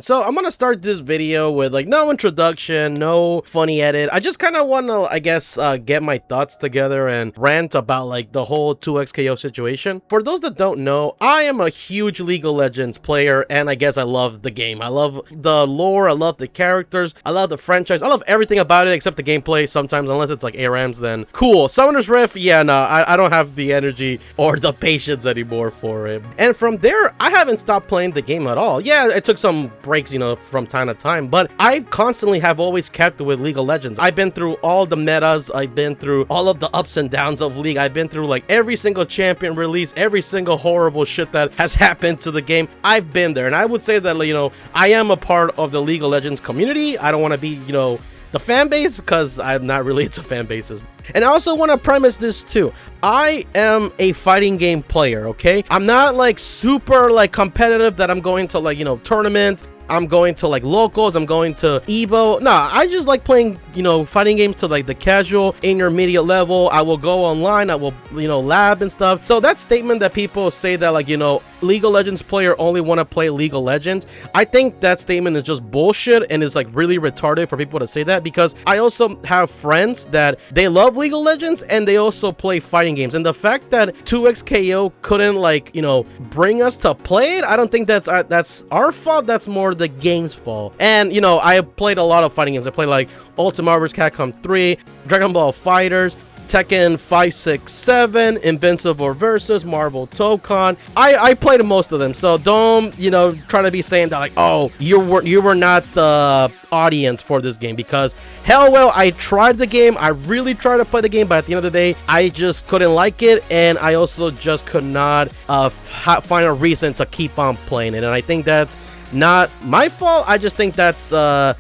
So I'm gonna start this video with like no introduction, no funny edit. I just kind of want to, I guess, get my thoughts together and rant about like the whole 2XKO situation. For those that don't know, I am a huge League of Legends player, and I guess I love the game. I love the lore, I love the characters, I love the franchise, I love everything about it except the gameplay sometimes, unless it's like ARAMs, then cool. Summoner's Rift, yeah, no, I don't have the energy or the patience anymore for it. And from there, I haven't stopped playing the game at all. Yeah, it took some breaks, you know, from time to time, but I constantly have always kept with League of Legends. I've been through all the metas, I've been through all of the ups and downs of League, I've been through like every single champion release, every single horrible shit that has happened to the game. I've been there, and I would say that, you know, I am a part of the League of Legends community. I don't want to be, you know, the fan base, because I'm not really into fan bases. And I also want to premise this too. I am a fighting game player, okay? I'm not like super like competitive that I'm going to like, you know, tournaments. I'm going to like locals, I'm going to Evo. Nah, I just like playing, you know, fighting games to like the casual, intermediate level. I will go online, I will, you know, lab and stuff. So that statement that people say that like, you know, League of Legends player only want to play League of Legends, I think that statement is just bullshit and is like really retarded for people to say that, because I also have friends that they love League of Legends and they also play fighting games. And the fact that 2XKO couldn't like, you know, bring us to play it, I don't think that's our fault. That's more the game's fault. And you know, I have played a lot of fighting games. I played like Ultimate vs. Capcom 3, Dragon Ball Fighters, Tekken 5, 6, 7, Invincible Versus, Marvel Tokon. I played most of them, so don't, you know, try to be saying that like, oh, you were not the audience for this game, because hell well, I tried the game, I really tried to play the game, but at the end of the day, I just couldn't like it, and I also just could not find a reason to keep on playing it. And I think that's not my fault. I just think that's the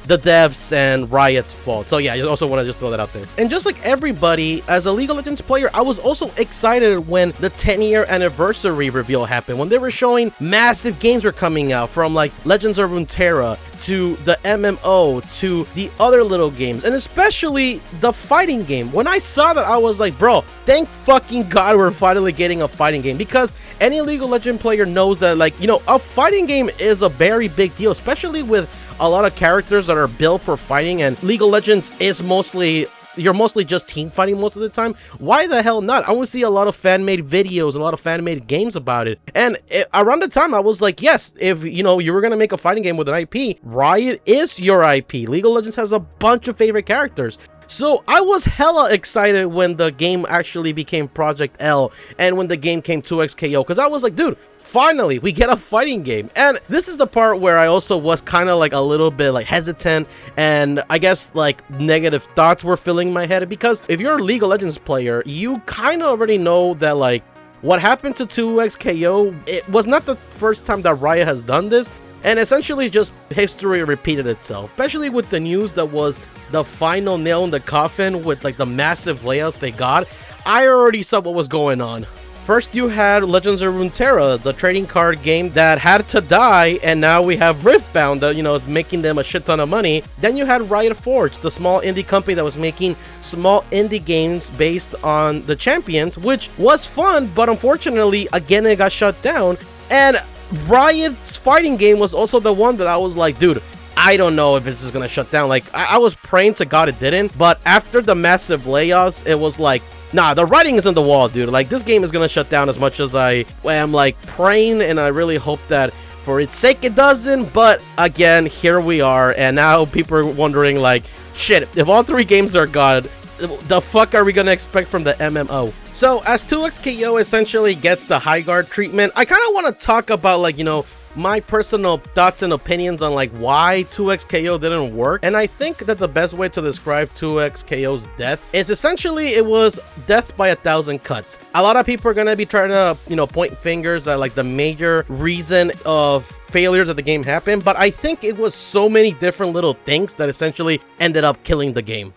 devs and Riot's fault. So yeah, I also want to just throw that out there. And just like everybody, as a League of Legends player, I was also excited when the 10-year anniversary reveal happened, when they were showing massive games were coming out, from like Legends of Runeterra to the MMO to the other little games, and especially the fighting game. When I saw that, I was like, bro, thank fucking God we're finally getting a fighting game, because any League of Legends player knows that, like, you know, a fighting game is a very big deal, especially with a lot of characters that are built for fighting, and League of Legends is mostly, you're mostly just team fighting most of the time. Why the hell not? I would see a lot of fan-made videos, a lot of fan-made games about it. And around the time, I was like, yes, if, you know, you were going to make a fighting game with an IP, Riot is your IP. League of Legends has a bunch of favorite characters. So I was hella excited when the game actually became Project L, and when the game came 2XKO, because I was like, dude, finally we get a fighting game. And this is the part where I also was kind of like a little bit like hesitant, and I guess like negative thoughts were filling my head, because if you're a League of Legends player, you kind of already know that like what happened to 2XKO, it was not the first time that Riot has done this. And essentially just history repeated itself, especially with the news that was the final nail in the coffin with like the massive layouts they got. I already saw what was going on. First you had Legends of Runeterra, the trading card game that had to die, and now we have Riftbound that, you know, is making them a shit ton of money. Then you had Riot Forge, the small indie company that was making small indie games based on the champions, which was fun, but unfortunately, again, it got shut down. And Riot's fighting game was also the one that I was like, dude, I don't know if this is gonna shut down. Like, I was praying to God it didn't, but after the massive layoffs, it was like, nah, the writing is on the wall, dude. Like, this game is gonna shut down, as much as I am like praying, and I really hope that for its sake it doesn't. But again, here we are, and now people are wondering like, shit, if all three games are gone, the fuck are we gonna expect from the MMO? So as 2XKO essentially gets the high guard treatment, I kind of want to talk about, like, you know, my personal thoughts and opinions on like why 2XKO didn't work. And I think that the best way to describe 2XKO's death is essentially it was death by 1,000 cuts. A lot of people are gonna be trying to, you know, point fingers at like the major reason of failure that the game happened, but I think it was so many different little things that essentially ended up killing the game.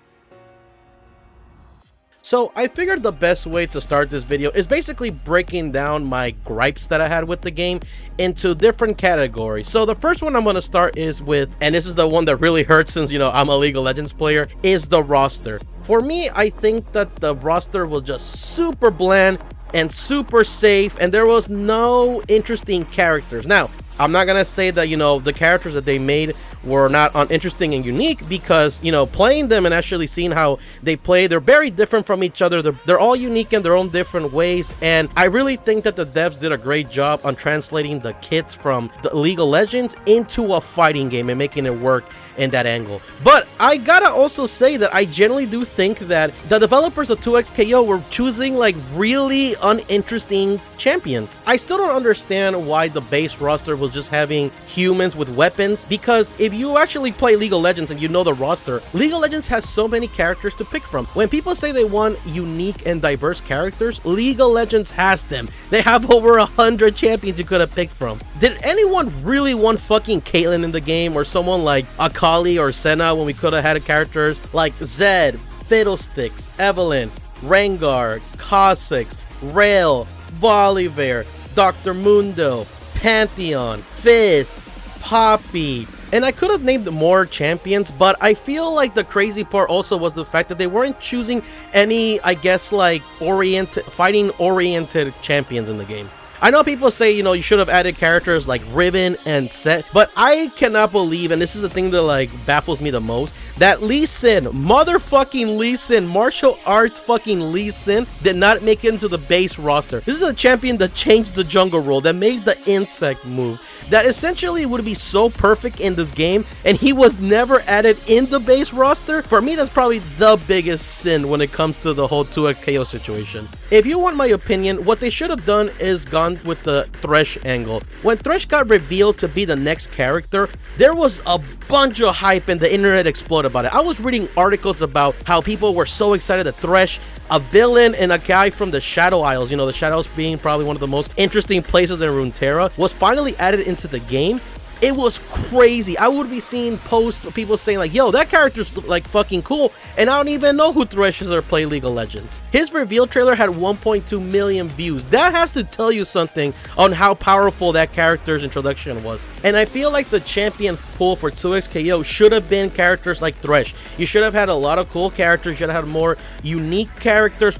So I figured the best way to start this video is basically breaking down my gripes that I had with the game into different categories. So the first one I'm going to start is with, and this is the one that really hurts since, you know, I'm a League of Legends player, is the roster. For me, I think that the roster was just super bland and super safe, and there was no interesting characters. Now, I'm not gonna say that, you know, the characters that they made were not uninteresting and unique, because, you know, playing them and actually seeing how they play, they're very different from each other. They're all unique in their own different ways, and I really think that the devs did a great job on translating the kits from the League of Legends into a fighting game and making it work in that angle. But I gotta also say that I generally do think that the developers of 2XKO were choosing like really uninteresting champions. I still don't understand why the base roster was just having humans with weapons, because if you actually play League of Legends and you know the roster, League of Legends has so many characters to pick from. When people say they want unique and diverse characters, League of Legends has them. They have over 100 champions you could have picked from. Did anyone really want fucking Caitlyn in the game, or someone like Akali or Senna, when we could have had characters like Zed, Fiddlesticks, Evelynn, Rengar, Kha'Zix, Rail, Volibear, Dr. Mundo, Pantheon, Fizz, Poppy, and I could have named more champions, but I feel like the crazy part also was the fact that they weren't choosing any, I guess, like fighting-oriented champions in the game. I know people say, you know, you should have added characters like Riven and Set, but I cannot believe, and this is the thing that like baffles me the most, that Lee Sin, motherfucking Lee Sin, martial arts fucking Lee Sin, did not make it into the base roster. This is a champion that changed the jungle role, that made the insect move, that essentially would be so perfect in this game, and he was never added in the base roster. For me, that's probably the biggest sin when it comes to the whole 2XKO situation. If you want my opinion, what they should have done is gone with the Thresh angle. When Thresh got revealed to be the next character, there was a bunch of hype and the internet exploded about it. I was reading articles about how people were so excited that Thresh, a villain and a guy from the Shadow Isles, you know, the Shadows being probably one of the most interesting places in Runeterra, was finally added into the game. It was crazy. I would be seeing posts of people saying like, yo, that character's like fucking cool, and I don't even know who Thresh is or play League of Legends. His reveal trailer had 1.2 million views. That has to tell you something on how powerful that character's introduction was. And I feel like the champion pool for 2XKO should have been characters like Thresh. You should have had a lot of cool characters. You should have had more unique characters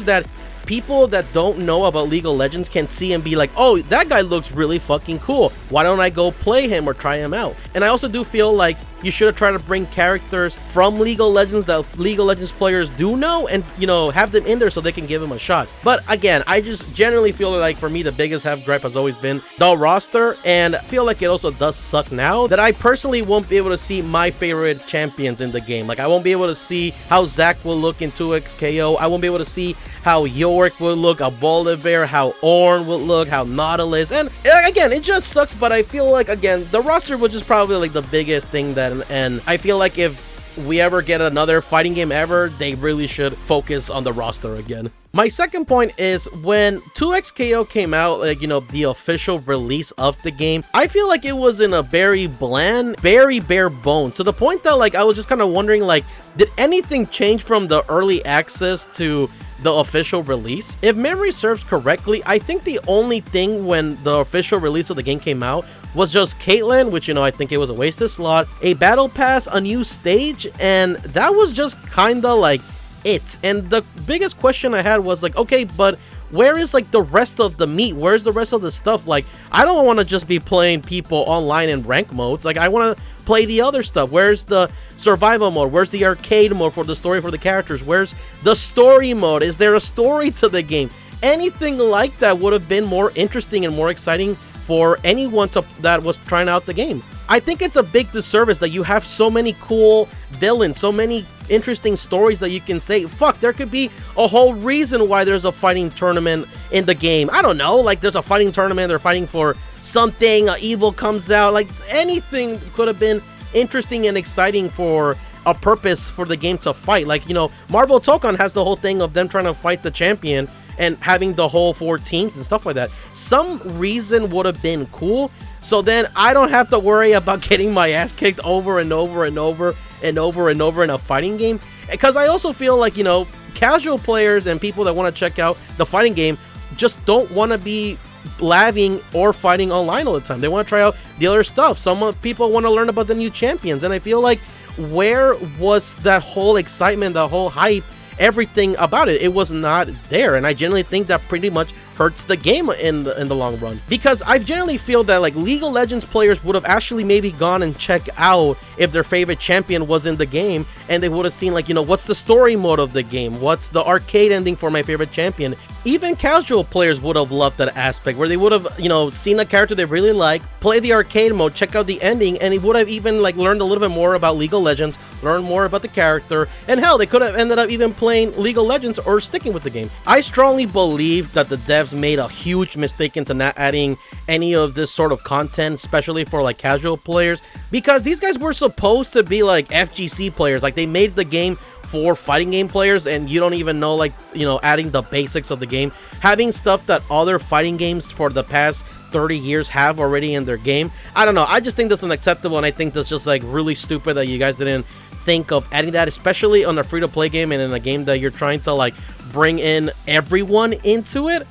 that people that don't know about League of Legends can see and be like, oh, that guy looks really fucking cool. Why don't I go play him or try him out? And I also do feel like you should have tried to bring characters from League of Legends that League of Legends players do know, and, you know, have them in there so they can give them a shot. But again, I just generally feel like, for me, the biggest gripe has always been the roster, and I feel like it also does suck now that I personally won't be able to see my favorite champions in the game. Like, I won't be able to see how Zac will look in 2XKO. I won't be able to see how Yorick will look, how Volibear, how Ornn will look, how Nautilus, and again, it just sucks. But I feel like, again, the roster was just probably like the biggest thing that, and I feel like if we ever get another fighting game ever, they really should focus on the roster again. My second point is, when 2XKO came out, like, you know, the official release of the game, I feel like it was in a very bland, very bare bones, to the point that, like, I was just kind of wondering, like, did anything change from the early access to the official release? If memory serves correctly, I think the only thing when the official release of the game came out was just Caitlyn, which, you know, I think it was a wasted slot, a battle pass, a new stage, and that was just kind of like it. And the biggest question I had was like, okay, but where is like the rest of the meat? Where's the rest of the stuff? Like, I don't want to just be playing people online in rank modes. Like, I want to play the other stuff. Where's the survival mode? Where's the arcade mode for the story for the characters? Where's the story mode? Is there a story to the game? Anything like that would have been more interesting and more exciting for anyone that was trying out the game. I think it's a big disservice that you have so many cool villains, so many interesting stories that you can say, fuck, there could be a whole reason why there's a fighting tournament in the game. I don't know, like, there's a fighting tournament, they're fighting for something, evil comes out, like, anything could have been interesting and exciting for a purpose for the game to fight. Like, you know, Marvel Tokon has the whole thing of them trying to fight the champion and having the whole 4 teams and stuff like that. Some reason would have been cool, so then I don't have to worry about getting my ass kicked over and over and over and over and over in a fighting game. Because I also feel like, you know, casual players and people that want to check out the fighting game just don't want to be laving or fighting online all the time. They want to try out the other stuff. Some people want to learn about the new champions, and I feel like, where was that whole excitement, the whole hype, everything about it? It was not there, and I generally think that pretty much hurts the game in the long run. Because I generally feel that like League of Legends players would have actually maybe gone and checked out if their favorite champion was in the game, and they would have seen like, you know, what's the story mode of the game, what's the arcade ending for my favorite champion. Even casual players would have loved that aspect, where they would have, you know, seen a character they really like, play the arcade mode, check out the ending, and it would have even like learned a little bit more about League of Legends, learned more about the character, and hell, they could have ended up even playing League of Legends or sticking with the game. I strongly believe that the devs made a huge mistake into not adding any of this sort of content, especially for like casual players, because these guys were supposed to be like FGC players. Like, they made the game for fighting game players, and you don't even know, like, you know, adding the basics of the game, having stuff that other fighting games for the past 30 years have already in their game. I don't know, I just think that's unacceptable, and I think that's just like really stupid that you guys didn't think of adding that, especially on a free-to-play game and in a game that you're trying to like bring in everyone into it.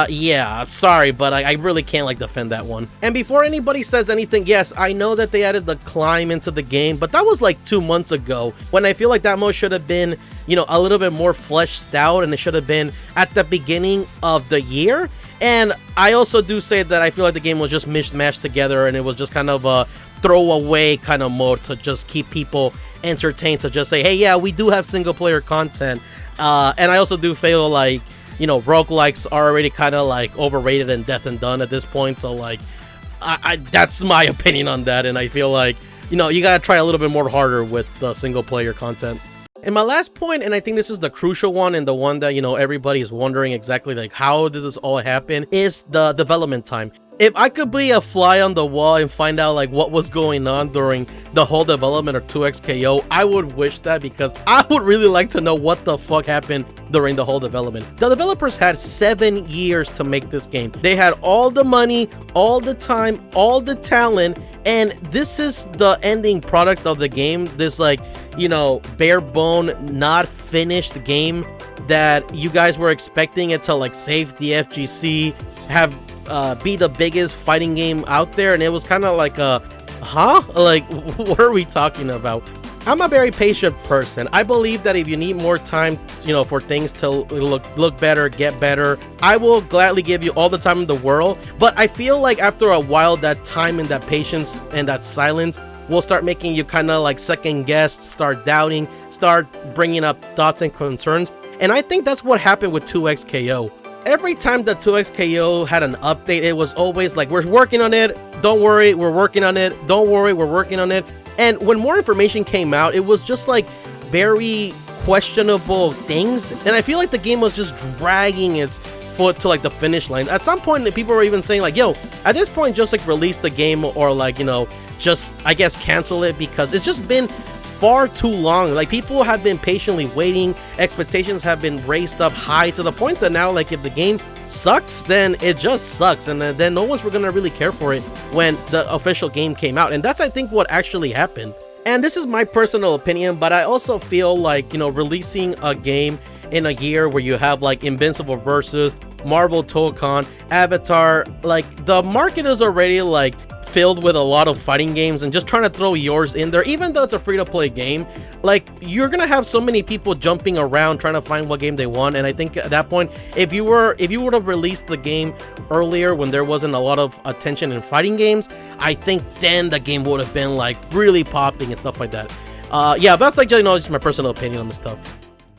Yeah, sorry, but I really can't like defend that one. And before anybody says anything, yes, I know that they added the climb into the game, but that was like 2 months ago, when I feel like that mode should have been, you know, a little bit more fleshed out, and it should have been at the beginning of the year. And I also do say that I feel like the game was just mishmashed together, and it was just kind of a throwaway kind of mode to just keep people entertained, to just say, hey, yeah, we do have single player content. And I also do feel like, you know, roguelikes are already kind of like overrated and death and done at this point. So like, that's my opinion on that. And I feel like, you know, you gotta try a little bit more harder with the single player content. And my last point, and I think this is the crucial one, and the one that, you know, everybody's wondering exactly like how did this all happen, is the development time. If I could be a fly on the wall and find out like what was going on during the whole development of 2XKO, I would wish that, because I would really like to know what the fuck happened during the whole development. The developers had 7 years to make this game. They had all the money, all the time, all the talent, and this is the ending product of the game. This like, you know, bare bone, not finished game that you guys were expecting it to like save the FGC, have be the biggest fighting game out there, and it was kind of like a like what are we talking about? I'm a very patient person. I believe that if you need more time, you know, for things to look better, get better, I will gladly give you all the time in the world. But I feel like after a while, that time and that patience and that silence will start making you kind of like second guess, start doubting, start bringing up thoughts and concerns. And I think that's what happened with 2XKO. Every time that 2XKO had an update, it was always like, we're working on it, don't worry, we're working on it, don't worry, we're working on it. And when more information came out, it was just like very questionable things, and I feel like the game was just dragging its foot to like the finish line. At some point, people were even saying like, yo, at this point, just like release the game, or like, you know, just, I guess, cancel it, because it's just been far too long. Like, people have been patiently waiting, expectations have been raised up high to the point that now, like, if the game sucks, then it just sucks, and then no one's gonna really care for it when the official game came out. And that's, I think, what actually happened. And this is my personal opinion, but I also feel like, you know, releasing a game in a year where you have like Invincible Versus, Marvel Tokon, Avatar, like the market is already like filled with a lot of fighting games, and just trying to throw yours in there, even though it's a free-to-play game, like, you're gonna have so many people jumping around trying to find what game they want. And I think at that point, if you would have released the game earlier when there wasn't a lot of attention in fighting games, I think then the game would have been like really popping and stuff like that. Yeah, but that's like, you know, just my personal opinion on this stuff.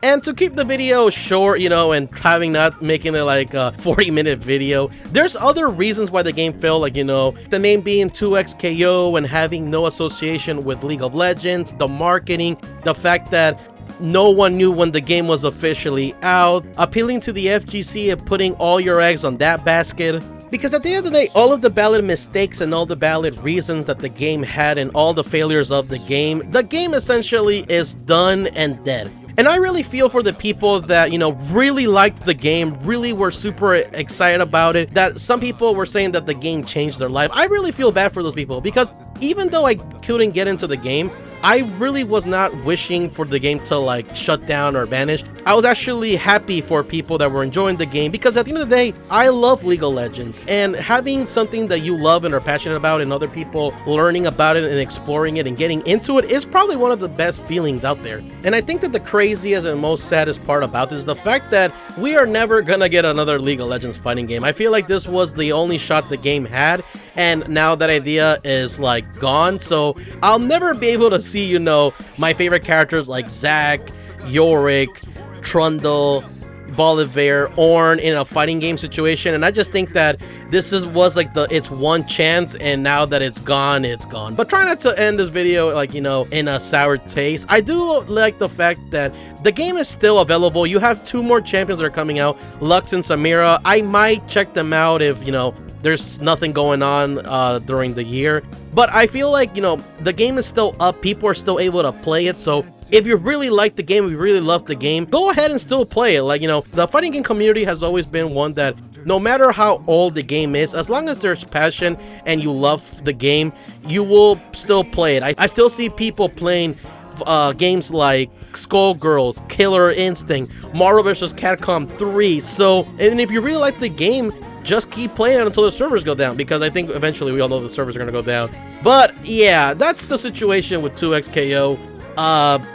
And to keep the video short, you know, and not making it like a 40-minute video, there's other reasons why the game failed, like, you know, the name being 2XKO and having no association with League of Legends, the marketing, the fact that no one knew when the game was officially out, appealing to the FGC and putting all your eggs on that basket. Because at the end of the day, all of the valid mistakes and all the valid reasons that the game had and all the failures of the game essentially is done and dead. And I really feel for the people that, you know, really liked the game, really were super excited about it, that some people were saying that the game changed their life. I really feel bad for those people, because even though I couldn't get into the game, I really was not wishing for the game to like shut down or vanish. I was actually happy for people that were enjoying the game, because at the end of the day, I love League of Legends, and having something that you love and are passionate about and other people learning about it and exploring it and getting into it is probably one of the best feelings out there. And I think that the craziest and most saddest part about this is the fact that we are never gonna get another League of Legends fighting game. I feel like this was the only shot the game had, and now that idea is like gone, so I'll never be able to see, you know, my favorite characters like Zac, Yorick, Trundle, Bolivar, Ornn in a fighting game situation. And I just think that this was like its one chance, and now that it's gone, it's gone. But try not to end this video like, you know, in a sour taste. I do like the fact that the game is still available. You have 2 more champions that are coming out, Lux and Samira. I might check them out if, you know, there's nothing going on during the year. But I feel like, you know, the game is still up. People are still able to play it. So if you really like the game, if you really love the game, go ahead and still play it. Like, you know, the fighting game community has always been one that no matter how old the game is, as long as there's passion and you love the game, you will still play it. I still see people playing games like Skullgirls, Killer Instinct, Marvel vs. Capcom 3. So, and if you really like the game, just keep playing it until the servers go down, because I think eventually we all know the servers are going to go down. But yeah, that's the situation with 2XKO.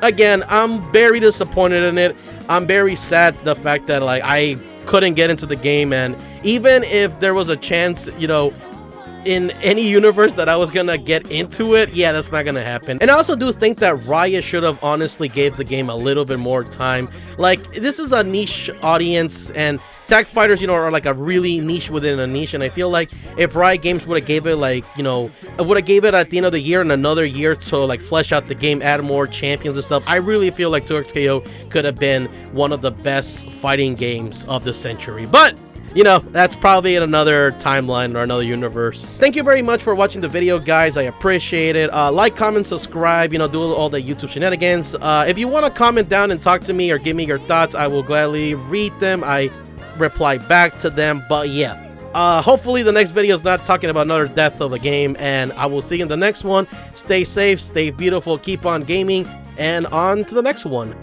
Again, I'm very disappointed in it. I'm very sad the fact that like I couldn't get into the game, and even if there was a chance, you know, in any universe that I was gonna get into it, yeah, that's not gonna happen. And I also do think that Riot should have honestly gave the game a little bit more time. Like, this is a niche audience, and tag fighters, you know, are like a really niche within a niche, and I feel like if Riot Games would have gave it, like, you know, would have gave it at the end of the year and another year to like flesh out the game, add more champions and stuff, I really feel like 2XKO could have been one of the best fighting games of the century. But you know, that's probably in another timeline or another universe. Thank you very much for watching the video, guys. I appreciate it. Like, comment, subscribe, you know, do all the YouTube shenanigans. If you want to comment down and talk to me or give me your thoughts, I will gladly read them. I reply back to them. But yeah, hopefully the next video is not talking about another death of a game, and I will see you in the next one. Stay safe, stay beautiful, keep on gaming, and on to the next one.